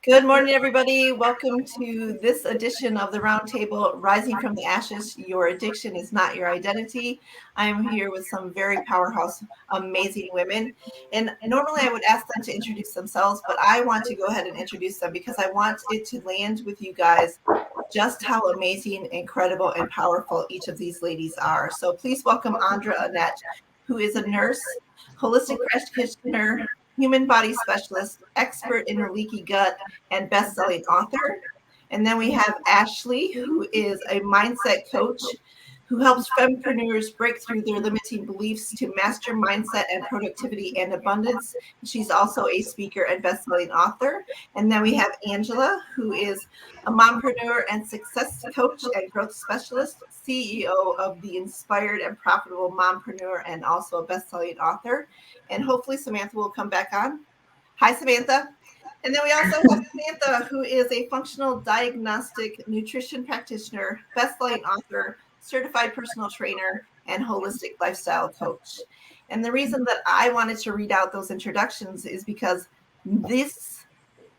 Good morning, everybody. Welcome to this edition of the Roundtable, Rising from the Ashes. Your addiction is not your identity. I am here with some very powerhouse, amazing women. And normally I would ask them to introduce themselves, but I want to go ahead and introduce them because I want it to land with you guys just how amazing, incredible, and powerful each of these ladies are. So please welcome Andra Annette, who is a nurse, holistic practitioner, human body specialist, expert in her leaky gut, and best-selling author. And then we have Ashley, who is a mindset coach who helps fempreneurs break through their limiting beliefs to master mindset and productivity and abundance. She's also a speaker and best-selling author. And then we have Angela, who is a mompreneur and success coach and growth specialist, CEO of the Inspired and Profitable Mompreneur, and also a best-selling author. And hopefully Samantha will come back on. Hi, Samantha. And then we also have Samantha, who is a functional diagnostic nutrition practitioner, best-selling author, certified personal trainer, and holistic lifestyle coach. And the reason that I wanted to read out those introductions is because these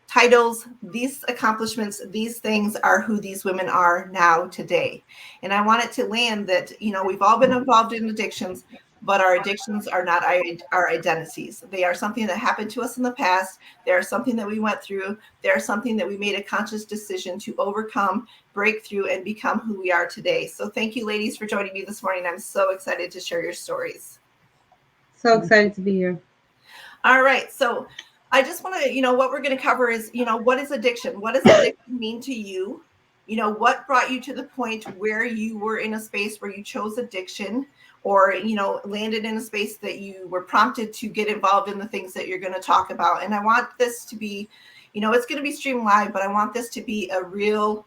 titles, these accomplishments, these things are who these women are now today. And I wanted to land that, we've all been involved in addictions, but our addictions are not our identities. They are something that happened to us in the past. They are something that we went through. They are something that we made a conscious decision to overcome, break through, and become who we are today. So thank you, ladies, for joining me this morning. I'm so excited to share your stories. So excited to be here. All right. So I just want to, what we're going to cover is, what is addiction? What does addiction mean to you? What brought you to the point where you were in a space where you chose addiction, or, landed in a space that you were prompted to get involved in the things that you're going to talk about. And I want this to be, it's going to be streamed live, but I want this to be a real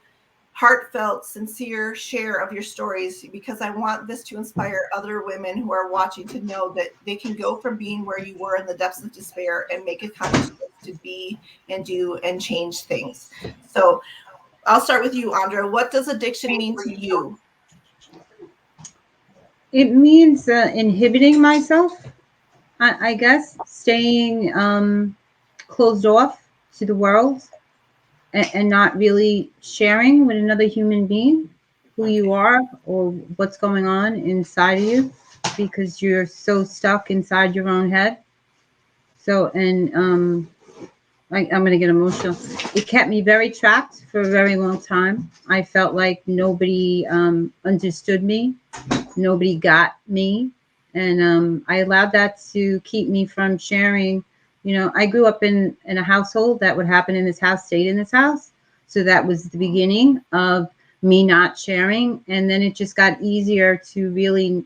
heartfelt, sincere share of your stories, because I want this to inspire other women who are watching to know that they can go from being where you were in the depths of despair and make a conscious choice to be and do and change things. So I'll start with you, Andra. What does addiction mean to you? It means inhibiting myself, I guess, staying closed off to the world and not really sharing with another human being who you are or what's going on inside of you, because you're so stuck inside your own head. So, and I'm going to get emotional. It kept me very trapped for a very long time. I felt like nobody understood me. Nobody got me. And I allowed that to keep me from sharing. I grew up in a household that would happen in this house, stayed in this house. So that was the beginning of me not sharing. And then it just got easier to really,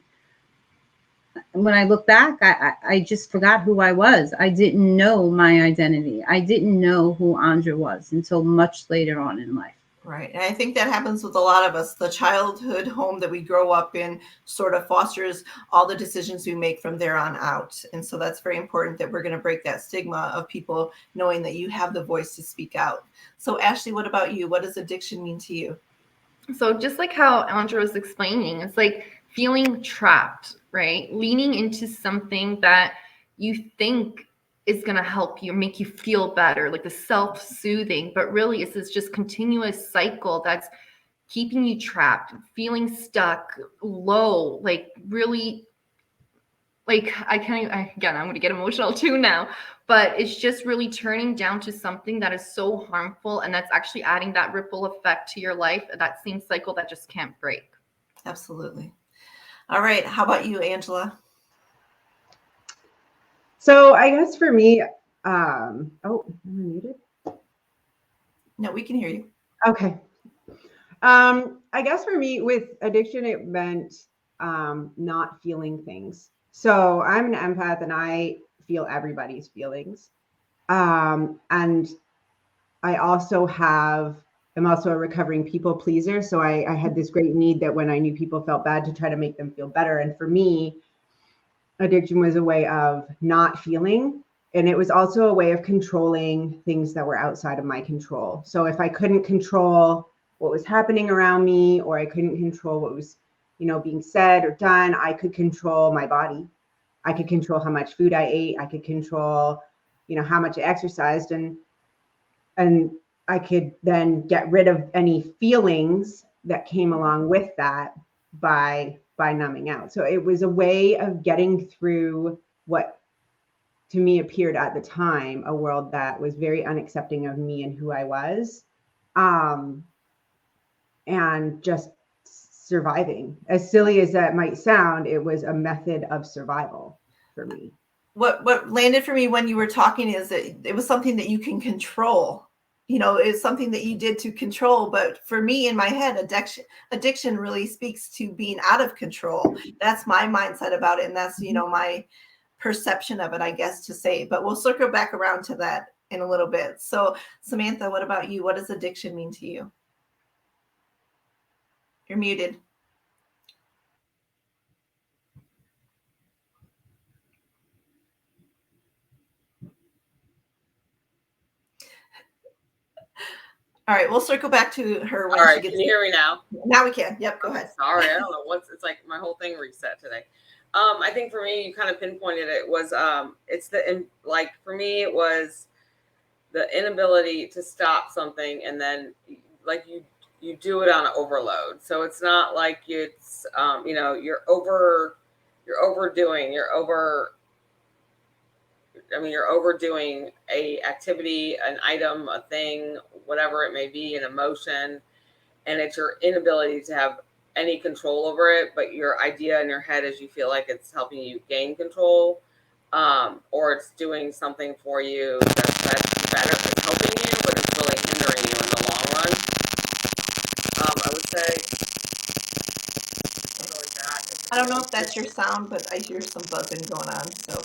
when I look back, I just forgot who I was. I didn't know my identity. I didn't know who Andra was until much later on in life. Right. And I think that happens with a lot of us. The childhood home that we grow up in sort of fosters all the decisions we make from there on out. And so that's very important that we're going to break that stigma of people knowing that you have the voice to speak out. So Ashley, what about you? What does addiction mean to you? So just like how Andra was explaining, it's like feeling trapped, right? Leaning into something that you think is going to help you, make you feel better, like the self-soothing, but really it's this just continuous cycle that's keeping you trapped, feeling stuck, low, like really, like I'm going to get emotional too now, but it's just really turning down to something that is so harmful, and that's actually adding that ripple effect to your life, that same cycle that just can't break. Absolutely. All right. How about you, Angela? So I guess for me, am I muted? No, we can hear you. Okay. I guess for me with addiction, it meant not feeling things. So I'm an empath and I feel everybody's feelings. And I also I'm also a recovering people pleaser. So I had this great need that when I knew people felt bad, to try to make them feel better. And for me, addiction was a way of not feeling. And it was also a way of controlling things that were outside of my control. So if I couldn't control what was happening around me, or I couldn't control what was, being said or done, I could control my body. I could control how much food I ate. I could control, how much I exercised. And and I could then get rid of any feelings that came along with that by numbing out. So it was a way of getting through what to me appeared at the time a world that was very unaccepting of me and who I was, and just surviving. As silly as that might sound, it was a method of survival for me. What landed for me when you were talking is that it was something that you can control. You know, it's something that you did to control. But for me, in my head, addiction really speaks to being out of control. That's my mindset about it, and that's, you know, my perception of it, I guess, to say. But we'll circle back around to that in a little bit. So, Samantha, what about you? What does addiction mean to you? You're muted. All right, we'll circle back to her when All she right, gets. can you hear me now? Now we can. Yep, go ahead. Sorry, I don't know what's. It's like my whole thing reset today. I think for me, you kind of pinpointed it. Was it's like for me, it was the inability to stop something, and then like you do it on overload. So it's not like it's you know, you're overdoing. You're overdoing a activity, an item, a thing, whatever it may be, an emotion, and it's your inability to have any control over it. But your idea in your head is you feel like it's helping you gain control, or it's doing something for you that's better, it's helping you, but it's really hindering you in the long run. I would say. I don't know if that's your sound, but I hear some buzzing going on. So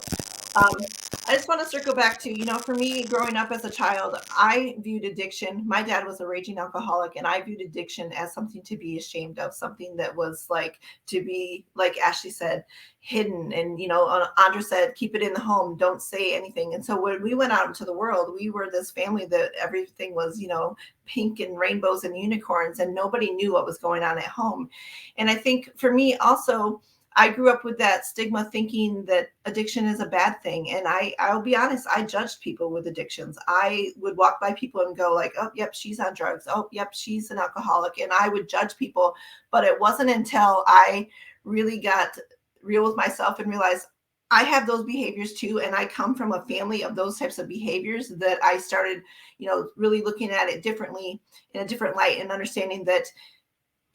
I just want to circle back to, you know, for me, growing up as a child, I viewed addiction. My dad was a raging alcoholic, and I viewed addiction as something to be ashamed of, something that was like to be, like Ashley said, hidden. And, you know, Andra said, keep it in the home, don't say anything. And so when we went out into the world, we were this family that everything was, you know, pink and rainbows and unicorns, and nobody knew what was going on at home. And I think for me also, I grew up with that stigma thinking that addiction is a bad thing. And I'll be honest, I judged people with addictions. I would walk by people and go like, oh, yep, she's on drugs. Oh, yep, she's an alcoholic. And I would judge people. But it wasn't until I really got real with myself and realized I have those behaviors too. And I come from a family of those types of behaviors that I started, you know, really looking at it differently, in a different light, and understanding that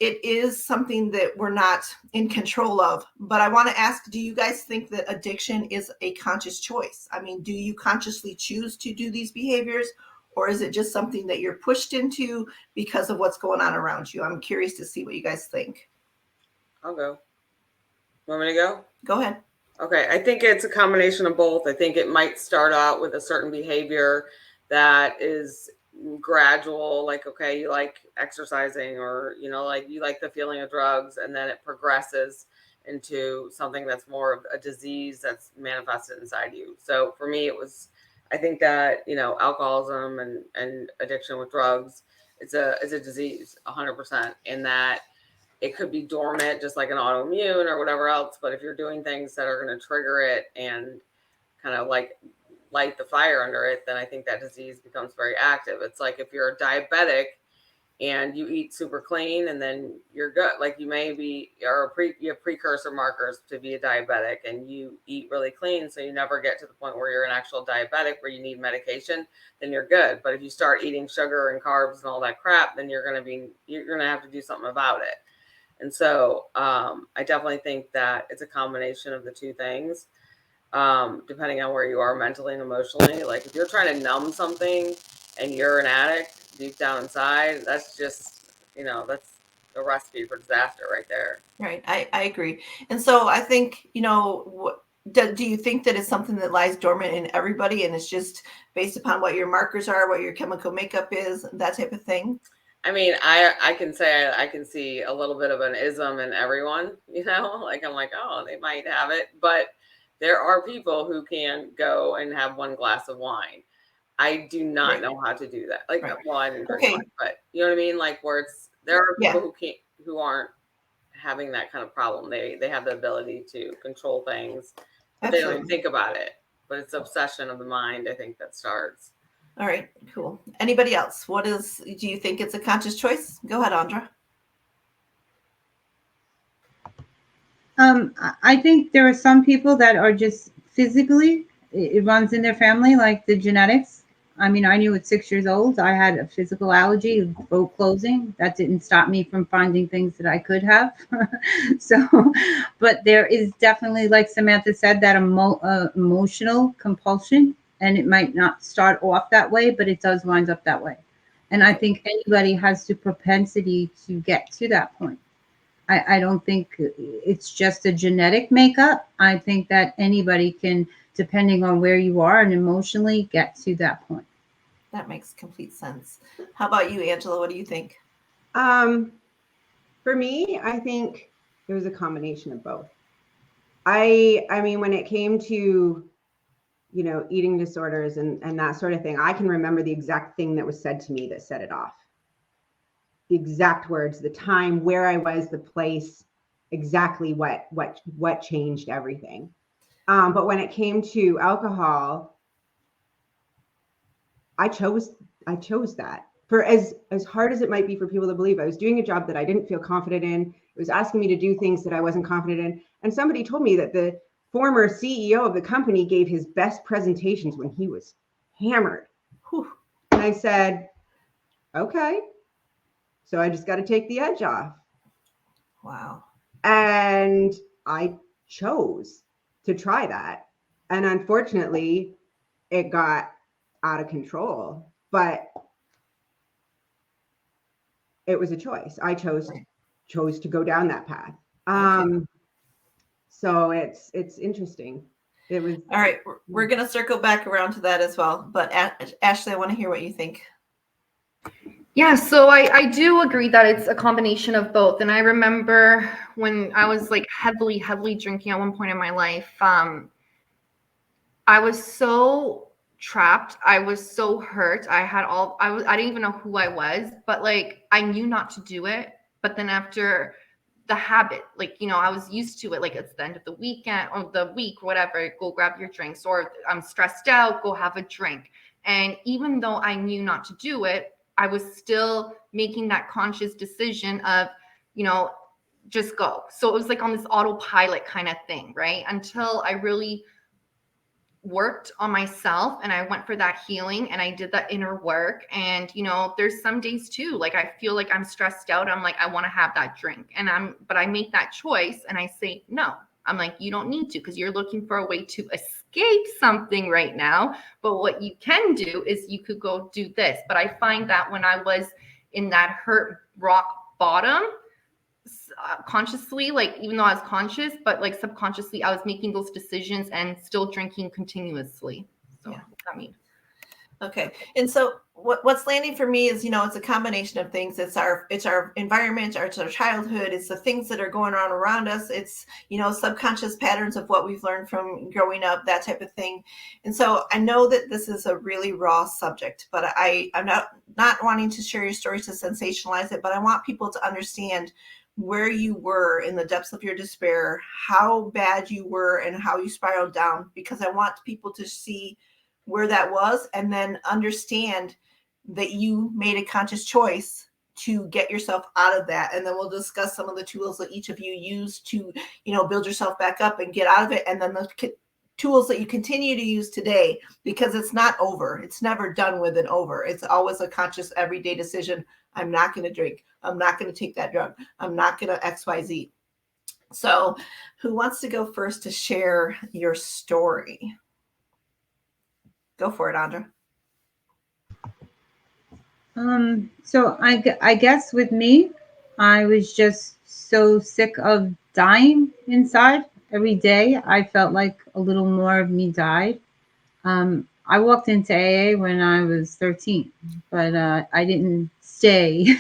it is something that we're not in control of. But I want to ask, do you guys think that addiction is a conscious choice? I mean, do you consciously choose to do these behaviors, or is it just something that you're pushed into because of what's going on around you? I'm curious to see what you guys think. I'll go. Want me to go? Go ahead. Okay, I think it's a combination of both. I think it might start out with a certain behavior that is gradual, like, okay, you like exercising, or, you know, like you like the feeling of drugs, and then it progresses into something that's more of a disease that's manifested inside you. So for me, it was, I think that, you know, alcoholism and addiction with drugs, it's a disease 100%, in that it could be dormant, just like an autoimmune or whatever else. But if you're doing things that are going to trigger it and kind of like light the fire under it, then I think that disease becomes very active. It's like if you're a diabetic and you eat super clean, and then your gut, like you have precursor markers to be a diabetic, and you eat really clean, so you never get to the point where you're an actual diabetic where you need medication, then you're good. But if you start eating sugar and carbs and all that crap, then you're going to have to do something about it. And so I definitely think that it's a combination of the two things, depending on where you are mentally and emotionally. Like if you're trying to numb something and you're an addict deep down inside, that's just, you know, that's a recipe for disaster right there. Right. I agree. And so I think, you know, do you think that it's something that lies dormant in everybody, and it's just based upon what your markers are, what your chemical makeup is, that type of thing? I mean, I can say I can see a little bit of an ism in everyone, you know, like I'm like, oh, they might have it. But there are people who can go and have one glass of wine. I do not know how to do that. Like, well, I didn't drink wine, but you know what I mean? Like where there are people who aren't having that kind of problem. They have the ability to control things, but they don't even think about it. But it's obsession of the mind, I think, that starts. All right, cool. Anybody else? Do you think it's a conscious choice? Go ahead, Andra. I think there are some people that are just physically, it runs in their family, like the genetics. I mean, I knew at 6 years old, I had a physical allergy, throat closing. That didn't stop me from finding things that I could have. So, but there is definitely, like Samantha said, that emotional compulsion, and it might not start off that way, but it does wind up that way. And I think anybody has the propensity to get to that point. I don't think it's just a genetic makeup. I think that anybody can, depending on where you are and emotionally, get to that point. That makes complete sense. How about you, Angela? What do you think? For me, I think it was a combination of both. I mean, when it came to, eating disorders and that sort of thing, I can remember the exact thing that was said to me that set it off. The exact words, the time, where I was, the place, exactly what changed everything. But when it came to alcohol, I chose that. For as hard as it might be for people to believe, I was doing a job that I didn't feel confident in. It was asking me to do things that I wasn't confident in. And somebody told me that the former CEO of the company gave his best presentations when he was hammered. Whew. And I said, okay. So I just got to take the edge off. Wow. And I chose to try that. And unfortunately, it got out of control. But it was a choice. I chose to go down that path. Okay. So it's interesting. It was all right. We're going to circle back around to that as well. But Ashley, I want to hear what you think. Yeah, so I do agree that it's a combination of both. And I remember when I was like heavily drinking at one point in my life, I was so trapped. I was so hurt. I didn't even know who I was, but like I knew not to do it. But then after the habit, like, I was used to it. Like it's the end of the weekend or the week, whatever, go grab your drinks, or I'm stressed out, go have a drink. And even though I knew not to do it, I was still making that conscious decision of, just go. So it was like on this autopilot kind of thing, right? Until I really worked on myself and I went for that healing and I did that inner work. And, there's some days too, like I feel like I'm stressed out. I'm like, I want to have that drink but I make that choice and I say, no, I'm like, you don't need to, because you're looking for a way to escape something right now. But what you can do is you could go do this. But I find that when I was in that hurt rock bottom, consciously, like even though I was conscious, but like subconsciously, I was making those decisions and still drinking continuously. So Yeah. I mean, okay. And so what's landing for me is, it's a combination of things. It's our environment, it's our childhood, it's the things that are going on around us. It's, subconscious patterns of what we've learned from growing up, that type of thing. And so I know that this is a really raw subject, but I'm not wanting to share your story to sensationalize it, but I want people to understand where you were in the depths of your despair, how bad you were and how you spiraled down, because I want people to see where that was and then understand that you made a conscious choice to get yourself out of that. And then we'll discuss some of the tools that each of you use to, build yourself back up and get out of it. And then the tools that you continue to use today, because it's not over. It's never done with and over. It's always a conscious everyday decision. I'm not going to drink. I'm not going to take that drug. I'm not going to XYZ. So who wants to go first to share your story? Go for it, Andra. So I guess with me, I was just so sick of dying inside. Every day I felt like a little more of me died. I walked into AA when I was 13, but I didn't stay.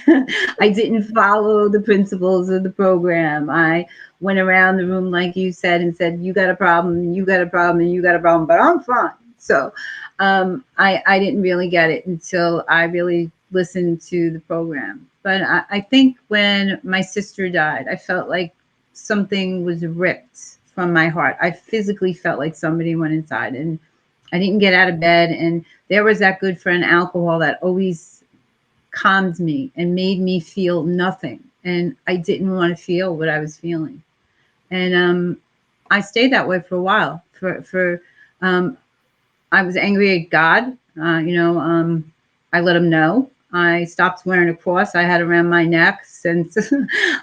I didn't follow the principles of the program. I went around the room, like you said, and said, you got a problem, you got a problem, and you got a problem, but I'm fine. So I didn't really get it until I really listened to the program. But I think when my sister died, I felt like something was ripped from my heart. I physically felt like somebody went inside, and I didn't get out of bed. And there was that good friend alcohol that always calmed me and made me feel nothing. And I didn't want to feel what I was feeling. And I stayed that way for a while. I was angry at God. I let him know. I stopped wearing a cross I had around my neck since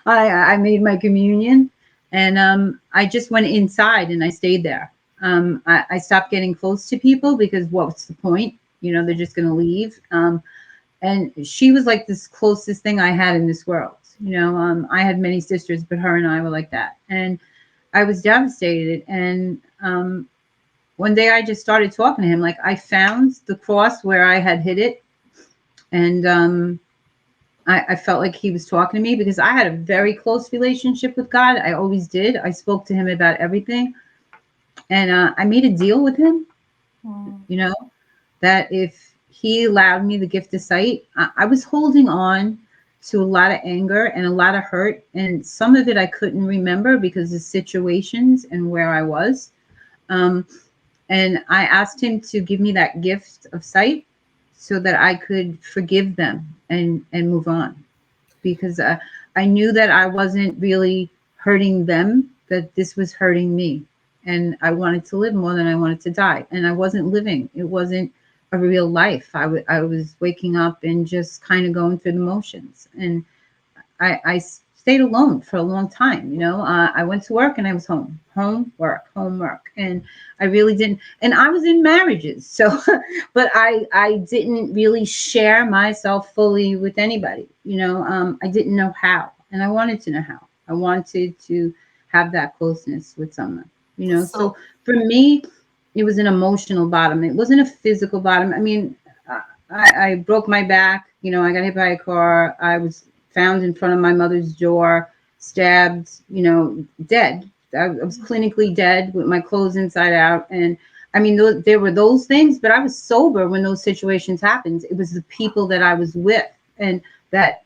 I made my communion. And I just went inside and I stayed there. I stopped getting close to people because what's the point? They're just going to leave. And she was like this closest thing I had in this world. I had many sisters, but her and I were like that. And I was devastated. And one day I just started talking to him. Like, I found the cross where I had hid it. And I felt like he was talking to me because I had a very close relationship with God. I always did. I spoke to him about everything. And I made a deal with him, that if he allowed me the gift of sight, I was holding on to a lot of anger and a lot of hurt. And some of it I couldn't remember because of situations and where I was. And I asked him to give me that gift of sight so that I could forgive them and move on. Because I knew that I wasn't really hurting them, that this was hurting me. And I wanted to live more than I wanted to die. And I wasn't living. It wasn't a real life. I was waking up and just kind of going through the motions. And I stayed alone for a long time. I went to work and I was home, work. And I really didn't. And I was in marriages. So, but I didn't really share myself fully with anybody. I didn't know how. And I wanted to know how. I wanted to have that closeness with someone. So for me, it was an emotional bottom. It wasn't a physical bottom. I mean, I broke my back. I got hit by a car. I was found in front of my mother's door, stabbed, dead. I was clinically dead with my clothes inside out. And I mean, there were those things, but I was sober when those situations happened. It was the people that I was with and that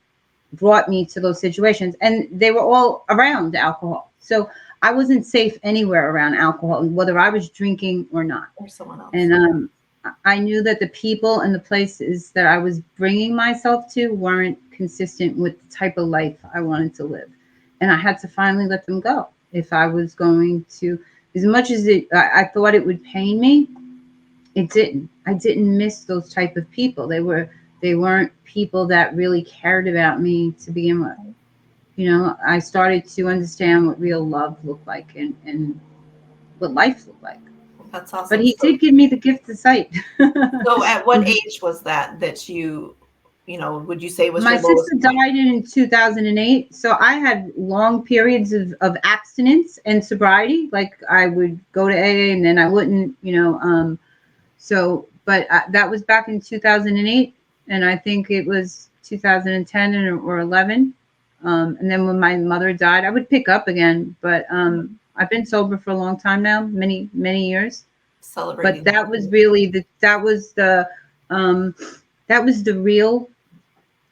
brought me to those situations. And they were all around alcohol. So I wasn't safe anywhere around alcohol, whether I was drinking or not. Or someone else. And I knew that the people and the places that I was bringing myself to weren't consistent with the type of life I wanted to live. And I had to finally let them go if I was going to, as much as I thought it would pain me, it didn't. I didn't miss those type of people. They weren't people that really cared about me to begin with. I started to understand what real love looked like and what life looked like. That's awesome. But he did give me the gift of sight. So at what age was that you would you say was my your lowest sister point? died in 2008. So I had long periods of abstinence and sobriety. Like I would go to AA and then I wouldn't, but that was back in 2008. And I think it was 2010 or 11. And then when my mother died, I would pick up again. But I've been sober for a long time now, many, many years. Celebrating. But that was really that was the real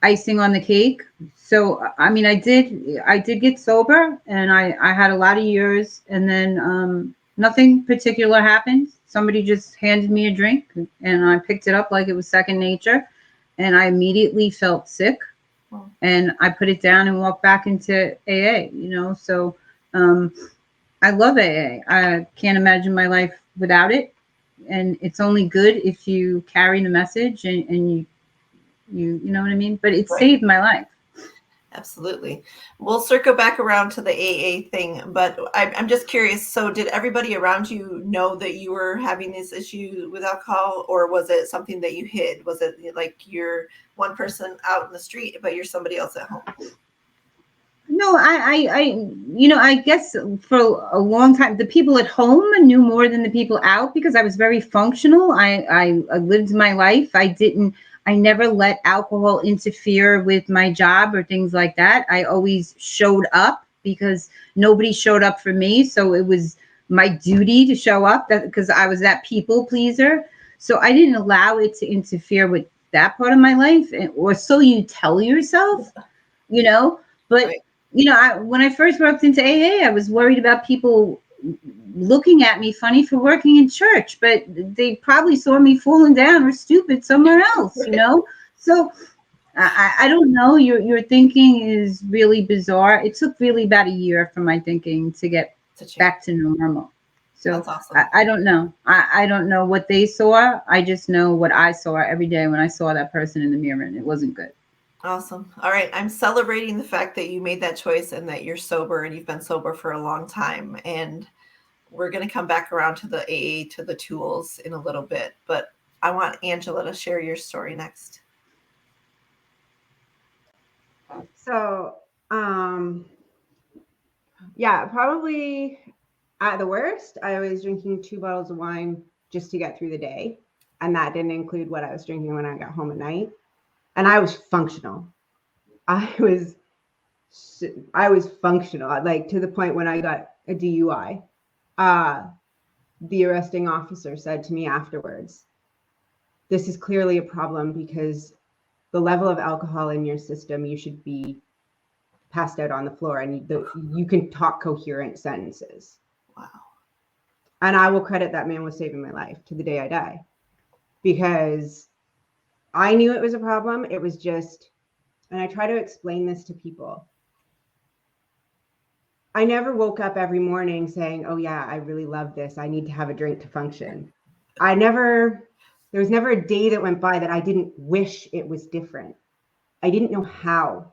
icing on the cake. So I mean, I did get sober, and I had a lot of years, and then nothing particular happened. Somebody just handed me a drink, and I picked it up like it was second nature, and I immediately felt sick. And I put it down and walked back into AA, So I love AA. I can't imagine my life without it. And it's only good if you carry the message and you know what I mean? But it saved my life. Absolutely. We'll circle back around to the AA thing, but I'm just curious. So did everybody around you know that you were having this issue with alcohol, or was it something that you hid? Was it like you're one person out in the street, but you're somebody else at home? No, I guess for a long time, the people at home knew more than the people out because I was very functional. I lived my life. I never let alcohol interfere with my job or things like that. I always showed up because nobody showed up for me. So it was my duty to show up because I was that people pleaser. So I didn't allow it to interfere with that part of my life, or so you tell yourself, But, Right. when I first walked into AA, I was worried about people looking at me funny for working in church, but they probably saw me falling down or stupid somewhere else, you know? So I don't know. Your thinking is really bizarre. It took really about a year for my thinking to get back to normal. So That's awesome. I don't know. I don't know what they saw. I just know what I saw every day when I saw that person in the mirror, and it wasn't good. Awesome. All right. I'm celebrating the fact that you made that choice and that you're sober and you've been sober for a long time. And we're going to come back around to the AA, to the tools in a little bit. But I want Angela to share your story next. So, yeah, probably at the worst, I was drinking 2 bottles of wine just to get through the day. And that didn't include what I was drinking when I got home at night. And I was functional. I was functional, like to the point when I got a DUI. The arresting officer said to me afterwards, "This is clearly a problem because the level of alcohol in your system, you should be passed out on the floor and you can talk coherent sentences." Wow. And I will credit that man with saving my life to the day I die, because I knew it was a problem. It was just, and I try to explain this to people, I never woke up every morning saying, "Oh yeah, I really love this. I need to have a drink to function." There was never a day that went by that I didn't wish it was different. I didn't know how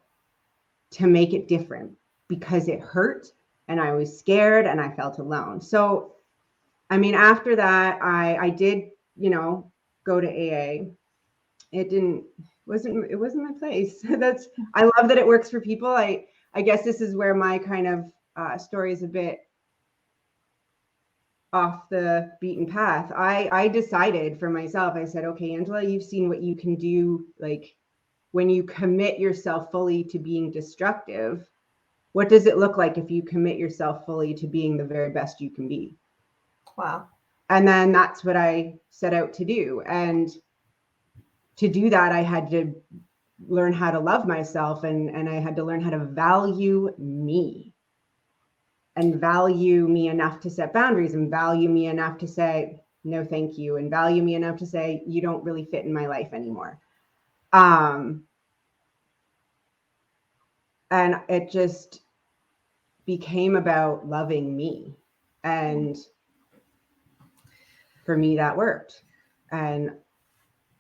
to make it different because it hurt and I was scared and I felt alone. So, I mean, after that, I did, go to AA. It wasn't my place. I love that it works for people. I guess this is where my kind of story is a bit off the beaten path. I decided for myself, I said, "Okay, Angela, you've seen what you can do. Like when you commit yourself fully to being destructive, what does it look like if you commit yourself fully to being the very best you can be?" Wow. And then that's what I set out to do. And to do that, I had to learn how to love myself, and I had to learn how to value me, and value me enough to set boundaries, and value me enough to say, "No, thank you." And value me enough to say, "You don't really fit in my life anymore." And it just became about loving me. And for me, that worked. And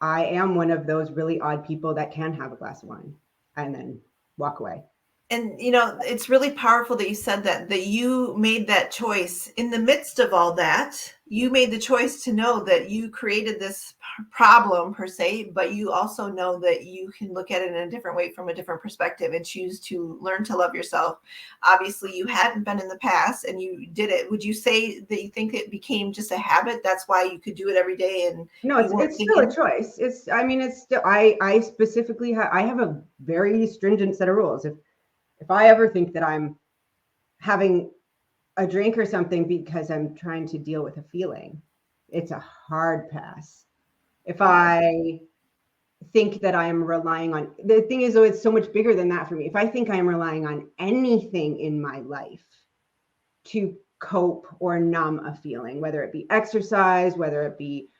I am one of those really odd people that can have a glass of wine and then walk away. And it's really powerful that you said that you made that choice in the midst of all that. You made the choice to know that you created this problem per se, but you also know that you can look at it in a different way, from a different perspective, and choose to learn to love yourself. Obviously, you hadn't been in the past and you did it. Would you say that you think it became just a habit? That's why you could do it every day? And no, it's still a choice. It's still, I specifically I have a very stringent set of rules. If I ever think that I'm having a drink or something because I'm trying to deal with a feeling, it's a hard pass. If I think that I am relying on, the thing is, though, it's so much bigger than that for me. If I think I am relying on anything in my life to cope or numb a feeling, whether it be exercise, whether it be,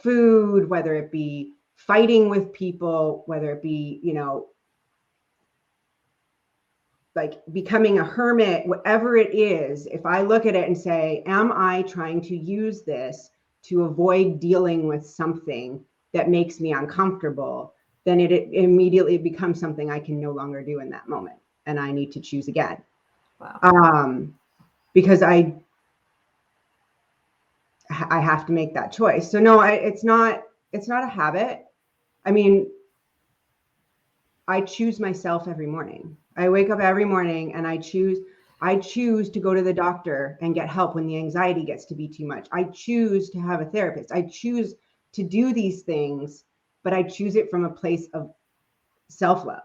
food, whether it be fighting with people, whether it be, like becoming a hermit, whatever it is, if I look at it and say, am I trying to use this to avoid dealing with something that makes me uncomfortable, then it immediately becomes something I can no longer do in that moment. And I need to choose again. Wow. Because I have to make that choice. So no, it's not a habit. I mean, I choose myself every morning. I wake up every morning and I choose to go to the doctor and get help when the anxiety gets to be too much. I choose to have a therapist. I choose to do these things, but I choose it from a place of self-love.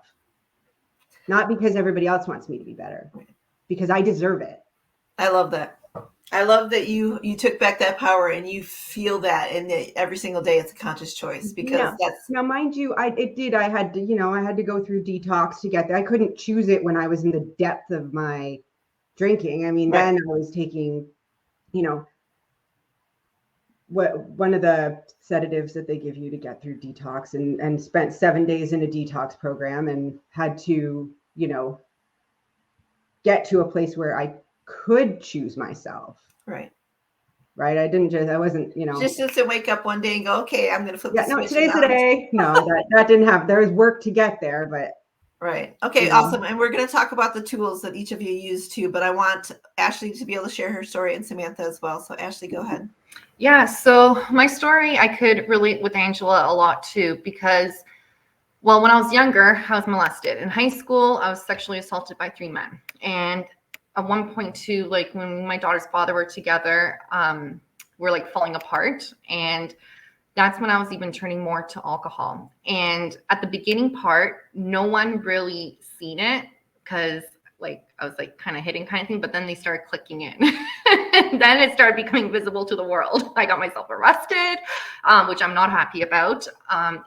Not because everybody else wants me to be better, because I deserve it. I love that. I love that you took back that power and you feel that, and that every single day it's a conscious choice, because that's now, mind you, I had to go through detox to get there. I couldn't choose it when I was in the depth of my drinking. I mean, then I was taking you know, one of the sedatives that they give you to get through detox, and spent 7 days in a detox program and had to, you know, get to a place where I could choose myself. Right. Right. I wasn't, you know, Just to wake up one day and go, okay, I'm going to flip yeah, the no, switch. today's the day. No, that didn't happen. There was work to get there, but. Right. Okay, You know. awesome. And we're going to talk about the tools that each of you use too, but I want Ashley to be able to share her story and Samantha as well. So Ashley, go ahead. Yeah, so my story, I could relate with Angela a lot too, because, well, when I was younger, I was molested. In high school, I was sexually assaulted by 3 men. And at one point too, like when my daughter's father were together, we're like falling apart. And that's when I was even turning more to alcohol. And at the beginning part, no one really seen it because like I was like kind of hidden kind of thing, but then they started clicking in. Then it started becoming visible to the world. I got myself arrested, which I'm not happy about.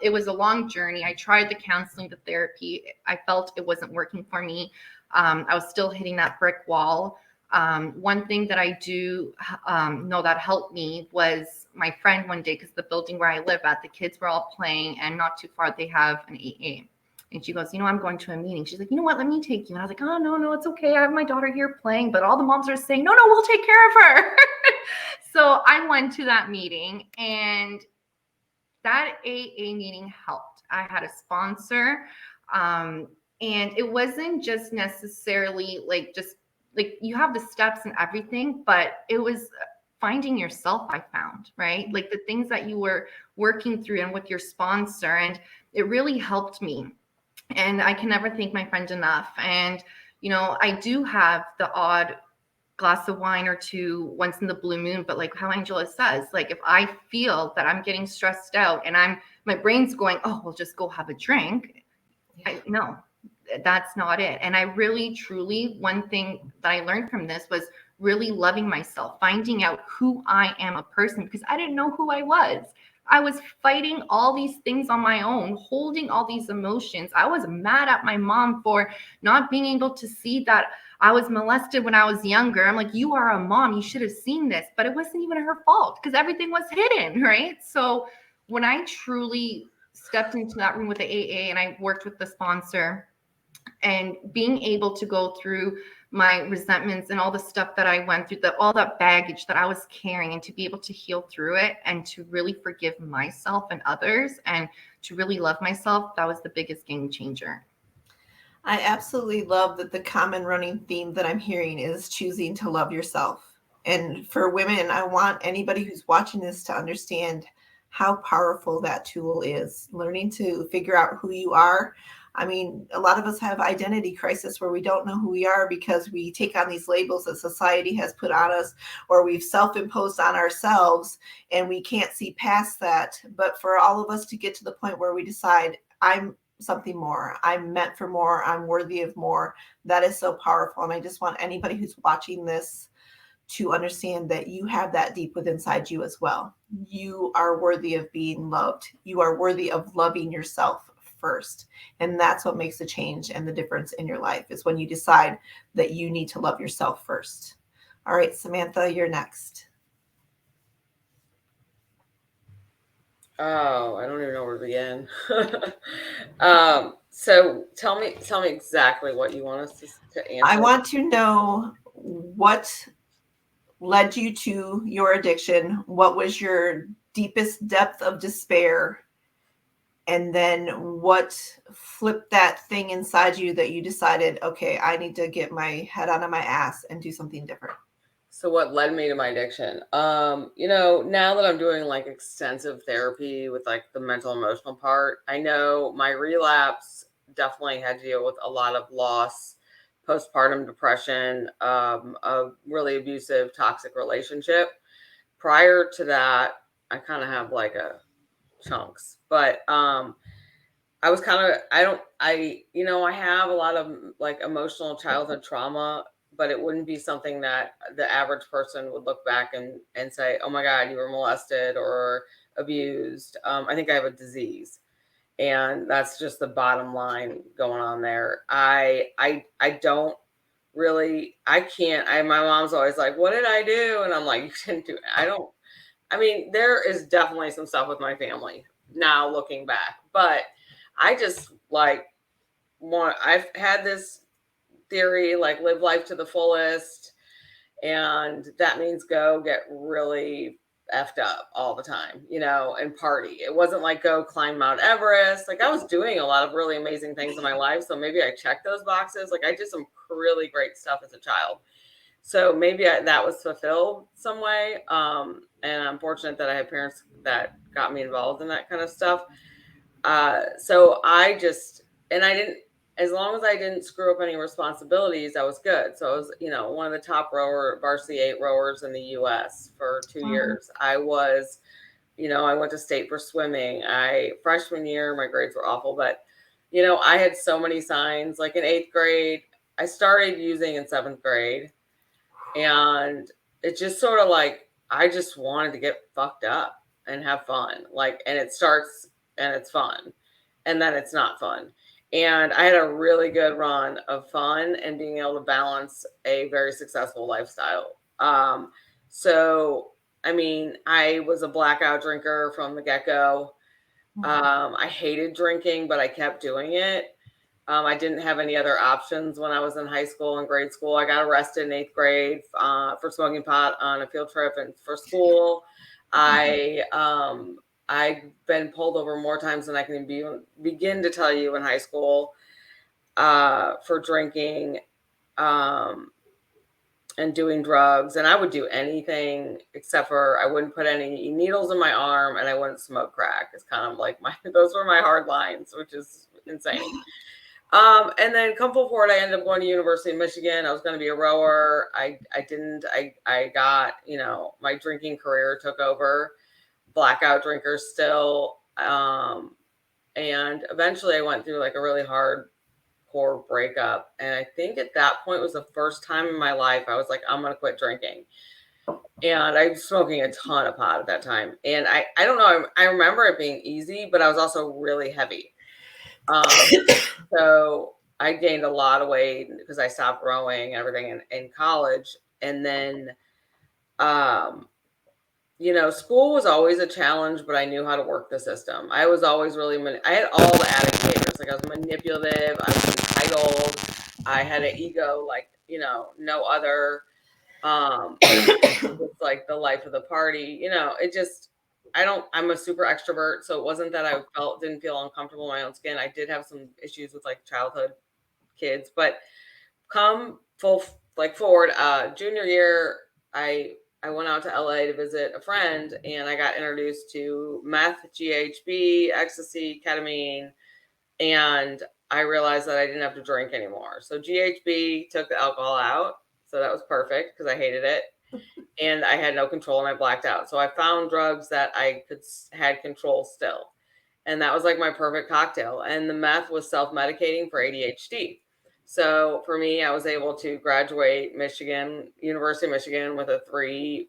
It was a long journey. I tried the counseling, the therapy. I felt it wasn't working for me. I was still hitting that brick wall. One thing that I do know that helped me was my friend one day, because the building where I live at, the kids were all playing, and not too far they have an AA. And she goes, you know, I'm going to a meeting. She's like, you know what, let me take you. And I was like, oh, no, it's okay. I have my daughter here playing, but all the moms are saying, no, we'll take care of her. So I went to that meeting, and that AA meeting helped. I had a sponsor, and it wasn't just necessarily like just like you have the steps and everything, but it was finding yourself. I found, right? Like the things that you were working through and with your sponsor, and it really helped me. And I can never thank my friend enough. And, you know, I do have the odd glass of wine or two once in the blue moon, but like how Angela says, like if I feel that I'm getting stressed out and my brain's going, oh, well, just go have a drink. No, that's not it. And I really, truly, one thing that I learned from this was really loving myself, finding out who I am a person, because I didn't know who I was. I was fighting all these things on my own, holding all these emotions. I was mad at my mom for not being able to see that I was molested when I was younger. I'm like, you are a mom. You should have seen this. But it wasn't even her fault because everything was hidden, right? So when I truly stepped into that room with the AA and I worked with the sponsor, and being able to go through my resentments and all the stuff that I went through, all that baggage that I was carrying, and to be able to heal through it and to really forgive myself and others and to really love myself, that was the biggest game changer. I absolutely love that the common running theme that I'm hearing is choosing to love yourself. And for women, I want anybody who's watching this to understand how powerful that tool is. Learning to figure out who you are. I mean, a lot of us have identity crisis where we don't know who we are because we take on these labels that society has put on us, or we've self-imposed on ourselves, and we can't see past that. But for all of us to get to the point where we decide, I'm something more, I'm meant for more, I'm worthy of more, that is so powerful. And I just want anybody who's watching this to understand that you have that deep within inside you as well. You are worthy of being loved. You are worthy of loving yourself first. And that's what makes the change and the difference in your life, is when you decide that you need to love yourself first. All right, Samantha, you're next. Oh, I don't even know where to begin. So tell me exactly what you want us to answer. I want to know what led you to your addiction. What was your deepest depth of despair? And then what flipped that thing inside you that you decided, okay, I need to get my head out of my ass and do something different? So what led me to my addiction? You know, now that I'm doing like extensive therapy with like the mental emotional part, I know my relapse definitely had to deal with a lot of loss, postpartum depression, a really abusive, toxic relationship. Prior to that, I kind of have like a chunks, but I was kind of, I have a lot of like emotional childhood trauma, but it wouldn't be something that the average person would look back and say, oh my God, you were molested or abused. I think I have a disease, and that's just the bottom line going on there. I don't really, my mom's always like, what did I do? And I'm like, you didn't do it. There is definitely some stuff with my family now looking back, but I just like I've had this theory, like live life to the fullest. And that means go get really effed up all the time, and party. It wasn't like go climb Mount Everest. Like I was doing a lot of really amazing things in my life. So maybe I checked those boxes. Like I did some really great stuff as a child. So maybe that was fulfilled some way. And I'm fortunate that I had parents that got me involved in that kind of stuff. So I didn't, as long as I didn't screw up any responsibilities, I was good. So I was, one of the top varsity 8 rowers in the US for 2 years. I was, I went to state for swimming. Freshman year, my grades were awful, but, I had so many signs. Like in 8th grade, I started using in 7th grade. And it just sort of like, I just wanted to get fucked up and have fun. And it starts and it's fun. And then it's not fun. And I had a really good run of fun and being able to balance a very successful lifestyle. I was a blackout drinker from the get-go. I hated drinking, but I kept doing it. I didn't have any other options when I was in high school and grade school. I got arrested in 8th grade for smoking pot on a field trip and for school. I've been pulled over more times than I can begin to tell you in high school for drinking and doing drugs. And I would do anything except for I wouldn't put any needles in my arm and I wouldn't smoke crack. It's kind of like those were my hard lines, which is insane. And then come full forward, I ended up going to University of Michigan. I was going to be a rower. I got, my drinking career took over. Blackout drinker still. And eventually I went through like a really hardcore breakup. And I think at that point was the first time in my life I was like, I'm going to quit drinking. And I was smoking a ton of pot at that time. And I don't know, I remember it being easy, but I was also really heavy. So I gained a lot of weight because I stopped rowing and everything in college. And then, school was always a challenge, but I knew how to work the system. I was always really, I had all the addict behaviors. Like I was manipulative, I was entitled, I had an ego, like, no other, it was like the life of the party, I'm a super extrovert. So it wasn't that I didn't feel uncomfortable in my own skin. I did have some issues with like childhood kids, but come forward, junior year, I went out to LA to visit a friend and I got introduced to meth, GHB, ecstasy, ketamine. And I realized that I didn't have to drink anymore. So GHB took the alcohol out. So that was perfect because I hated it. And I had no control and I blacked out. So I found drugs that I had control still. And that was like my perfect cocktail. And the meth was self-medicating for ADHD. So for me, I was able to graduate University of Michigan with a 3.6,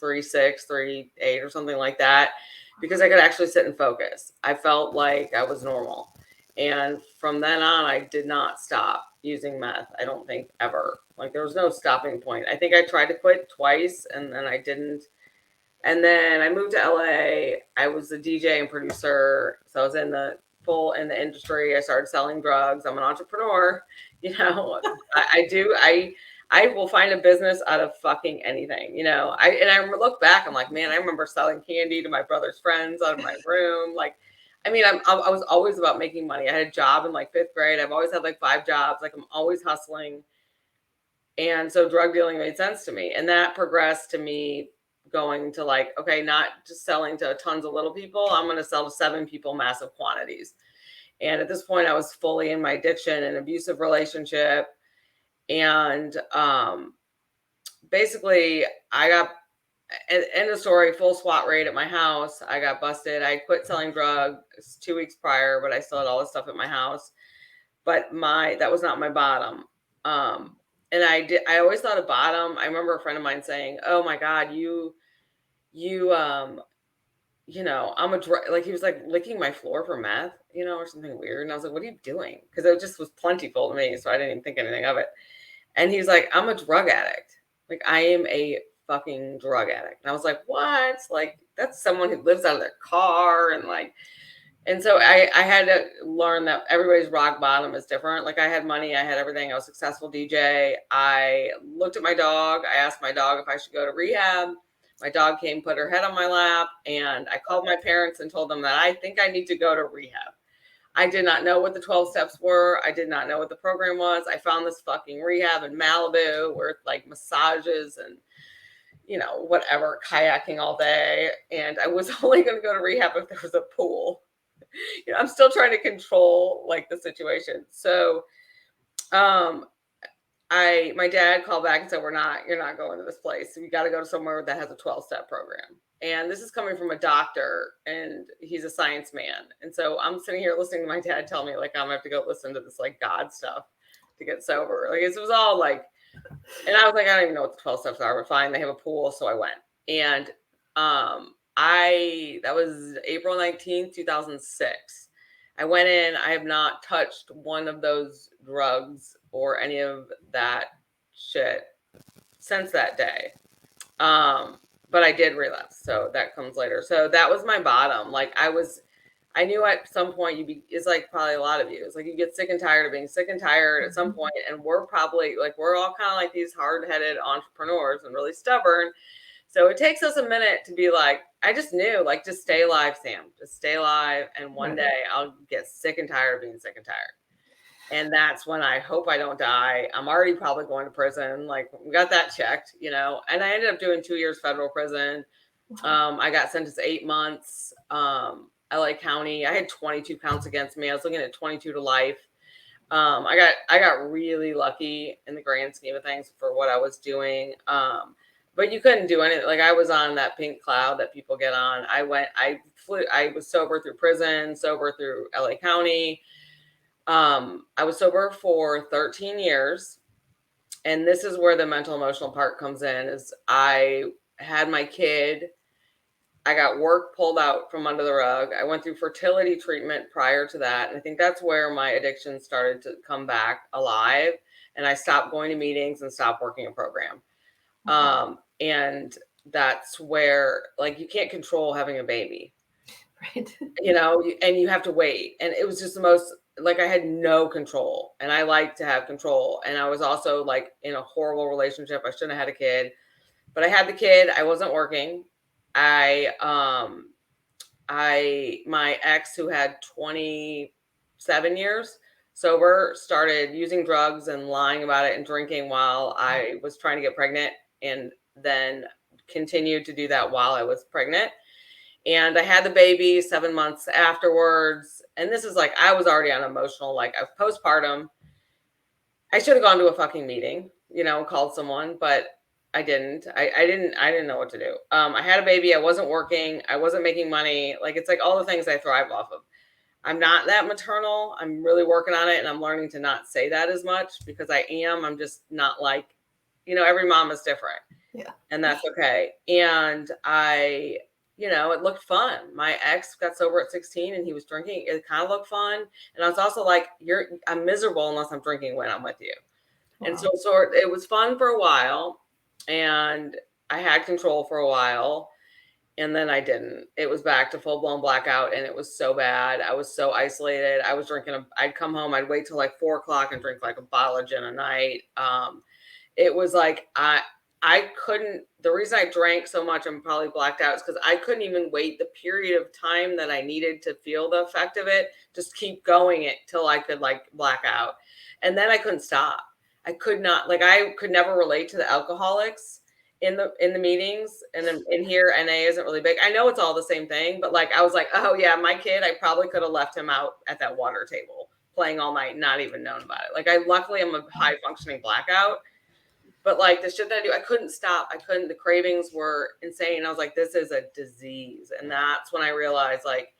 3.8 or something like that, because I could actually sit and focus. I felt like I was normal. And from then on, I did not stop using meth. I don't think ever. Like there was no stopping point. I think I tried to quit twice and then I didn't. And then I moved to LA. I was a DJ and producer. So I was in the industry. I started selling drugs. I'm an entrepreneur. I will find a business out of fucking anything, I look back, I'm like, man, I remember selling candy to my brother's friends out of my room. I was always about making money. I had a job in like 5th grade. I've always had like 5 jobs. Like I'm always hustling. And so drug dealing made sense to me. And that progressed to me going to like, okay, not just selling to tons of little people. I'm going to sell to 7 people, massive quantities. And at this point I was fully in my addiction and abusive relationship. And basically I got, end of story, full SWAT raid at my house. I got busted. I quit selling drugs 2 weeks prior, but I still had all this stuff at my house. But that was not my bottom. And I always thought a bottom. I remember a friend of mine saying, oh my God, I'm like, he was like licking my floor for meth, or something weird. And I was like, what are you doing? Because it just was plentiful to me. So I didn't even think anything of it. And he's like, I'm a drug addict. Like, I am a fucking drug addict. And I was like, what? Like, that's someone who lives out of their car. And so I had to learn that everybody's rock bottom is different. Like, I had money, I had everything. I was a successful DJ. I looked at my dog. I asked my dog if I should go to rehab. My dog came, put her head on my lap, and I called my parents and told them that I think I need to go to rehab. I did not know what the 12 steps were. I did not know what the program was. I found this fucking rehab in Malibu where like massages and, you know, whatever, kayaking all day. And I was only going to go to rehab if there was a pool. You know, I'm still trying to control like the situation. So, my dad called back and said, you're not going to this place. So you got to go to somewhere that has a 12-step program. And this is coming from a doctor, and he's a science man. And so I'm sitting here listening to my dad tell me, like, I'm gonna have to go listen to this like God stuff to get sober. Like, it was all like, and I was like, I don't even know what the 12 steps are, but fine, they have a pool. So I went. And that was April 19th, 2006. I went in. I have not touched one of those drugs or any of that shit since that day. But I did relapse, so that comes later. So that was my bottom. Like, I knew at some point it's like probably a lot of you. It's like you get sick and tired of being sick and tired at some point, and we're probably like, we're all kind of like these hard-headed entrepreneurs and really stubborn. So it takes us a minute to be like, I just knew, like, just stay alive, Sam. Just stay alive, and one day I'll get sick and tired of being sick and tired. And that's when I hope I don't die. I'm already probably going to prison. Like, we got that checked, you know. And I ended up doing 2 years federal prison. I got sentenced to 8 months. LA County. I had 22 counts against me. I was looking at 22 to life. I got really lucky in the grand scheme of things for what I was doing. But you couldn't do anything. Like, I was on that pink cloud that people get on. I was sober through prison, sober through LA County. I was sober for 13 years. And this is where the mental emotional part comes in, is I had my kid. I got work pulled out from under the rug. I went through fertility treatment prior to that. And I think that's where my addiction started to come back alive. And I stopped going to meetings and stopped working a program. And that's where, like, you can't control having a baby. Right. You know, and you have to wait. And it was just the most, like, I had no control, and I like to have control. And I was also like in a horrible relationship. I shouldn't have had a kid, but I had the kid. I wasn't working. My ex, who had 27 years sober, started using drugs and lying about it and drinking while I was trying to get pregnant, and then continued to do that while I was pregnant. And I had the baby 7 months afterwards. And this is like, I was already on emotional, like, I was postpartum. I should have gone to a fucking meeting, you know, called someone, but I didn't. I didn't know what to do. I had a baby. I wasn't working. I wasn't making money. Like, it's like all the things I thrive off of. I'm not that maternal. I'm really working on it. And I'm learning to not say that as much, because I'm just not like, you know, every mom is different. Yeah. And that's okay. And you know, it looked fun. My ex got sober at 16 and he was drinking. It kind of looked fun. And I was also like, I'm miserable unless I'm drinking when I'm with you. Wow. And so it was fun for a while, and I had control for a while, and then I didn't. It was back to full blown blackout, and it was so bad. I was so isolated. I was drinking. I'd come home. I'd wait till like 4 o'clock and drink like a bottle of gin a night. It was like, I couldn't, the reason I drank so much and probably blacked out is because I couldn't even wait the period of time that I needed to feel the effect of it. Just keep going it till I could like black out. And then I couldn't stop. I could not, like, I could never relate to the alcoholics in the meetings. And then in here, NA isn't really big. I know it's all the same thing, but like, I was like, oh yeah, my kid, I probably could have left him out at that water table playing all night, not even known about it. Like, luckily I'm a high functioning blackout. But like the shit that I do, I couldn't stop. The cravings were insane. I was like, this is a disease. And that's when I realized, like,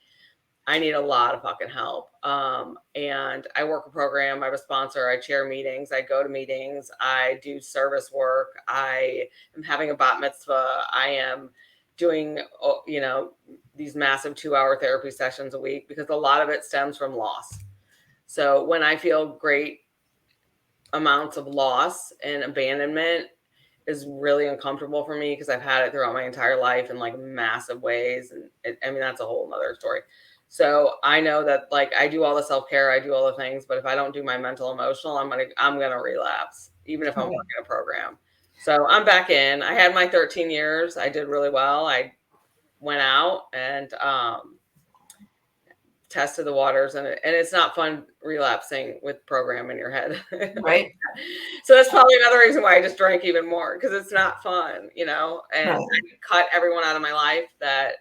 I need a lot of fucking help. And I work a program. I have a sponsor. I chair meetings. I go to meetings. I do service work. I am having a bat mitzvah. I am doing, you know, these massive 2-hour therapy sessions a week, because a lot of it stems from loss. So when I feel great, amounts of loss and abandonment is really uncomfortable for me because I've had it throughout my entire life in like massive ways. And I mean, that's a whole nother story. So I know that like I do all the self-care, I do all the things, but if I don't do my mental, emotional, I'm gonna relapse, even if I'm working a program. So I'm back in. I had my 13 years. I did really well. I went out and tested the waters, and it's not fun relapsing with program in your head. Right. So that's probably another reason why I just drank even more, because it's not fun, you know. And Right. I cut everyone out of my life that